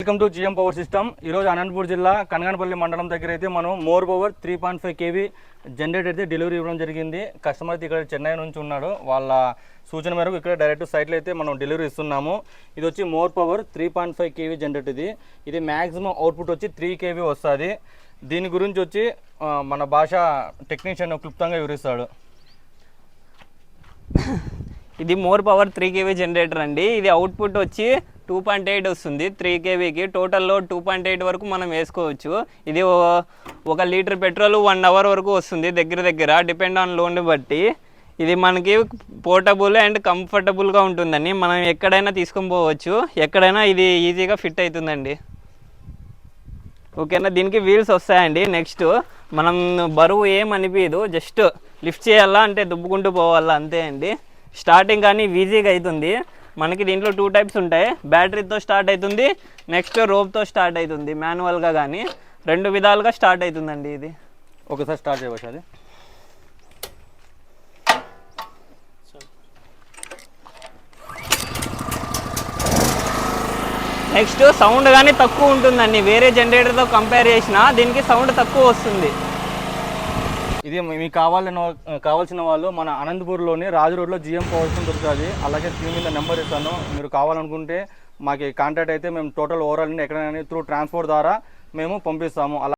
Welcome to GM power system. ఈరోజు అనంతపూర్ జిల్లా కనగనపల్లి మండలం దగ్గర అయితే మనం మోర్ పవర్ 3.5 kV జనరేటర్ అయితే డెలివరీ ఇవ్వడం జరిగింది. కస్టమర్ అయితే ఇక్కడ చెన్నై నుంచి ఉన్నాడు. వాళ్ళ సూచన మేరకు ఇక్కడ డైరెక్ట్ సైట్లో అయితే మనం డెలివరీ ఇస్తున్నాము. ఇది వచ్చి మోర్ పవర్ 3.5 kV జనరేటర్. ఇది మ్యాక్సిమం అవుట్పుట్ వచ్చి 3 kV వస్తుంది. దీని గురించి వచ్చి మన భాష టెక్నీషియన్ క్లుప్తంగా వివరిస్తాడు. ఇది మోర్ పవర్ 3 kV జనరేటర్ అండి. ఇది అవుట్పుట్ వచ్చి 2.8 వస్తుంది 3 kVకి. టోటల్లో 2.8 వరకు మనం వేసుకోవచ్చు. ఇది 1 లీటర్ పెట్రోల్ 1 అవర్ వరకు వస్తుంది దగ్గర డిపెండ్ ఆన్ లోడ్ని బట్టి. ఇది మనకి పోర్టబుల్ అండ్ కంఫర్టబుల్గా ఉంటుందండి. మనం ఎక్కడైనా తీసుకొని పోవచ్చు, ఎక్కడైనా ఇది ఈజీగా ఫిట్ అవుతుందండి. ఓకేనా, దీనికి వీల్స్ వస్తాయండి. నెక్స్ట్ మనం బరువు ఏం అనిపించదు, జస్ట్ లిఫ్ట్ చేయాలా అంటే దుబ్బుకుంటూ పోవాలా అంతే అండి. స్టార్టింగ్ కానీ ఈజీగా అవుతుంది. మనకి దీంట్లో 2 టైప్స్ ఉంటాయి. బ్యాటరీతో స్టార్ట్ అవుతుంది, నెక్స్ట్ రోప్తో స్టార్ట్ అవుతుంది. మాన్యువల్గా కానీ 2 విధాలుగా స్టార్ట్ అవుతుందండి. ఇది ఒకసారి స్టార్ట్ చేయవచ్చు. అది నెక్స్ట్ సౌండ్ కానీ తక్కువ ఉంటుందండి. వేరే జనరేటర్తో కంపేర్ చేసినా దీనికి సౌండ్ తక్కువ వస్తుంది. ఇది మీకు కావాల్సిన వాళ్ళు మన అనంతపూర్లోని రాజు రోడ్లో జిఎం పవర్స్ దొరుకుతుంది. అలాగే స్క్రీన్ మీద నెంబర్ ఇస్తాను. మీరు కావాలనుకుంటే మాకు కాంటాక్ట్ అయితే మేము టోటల్ ఓవరాల్ ఎక్కడైనా త్రూ ట్రాన్స్పోర్ట్ ద్వారా మేము పంపిస్తాము.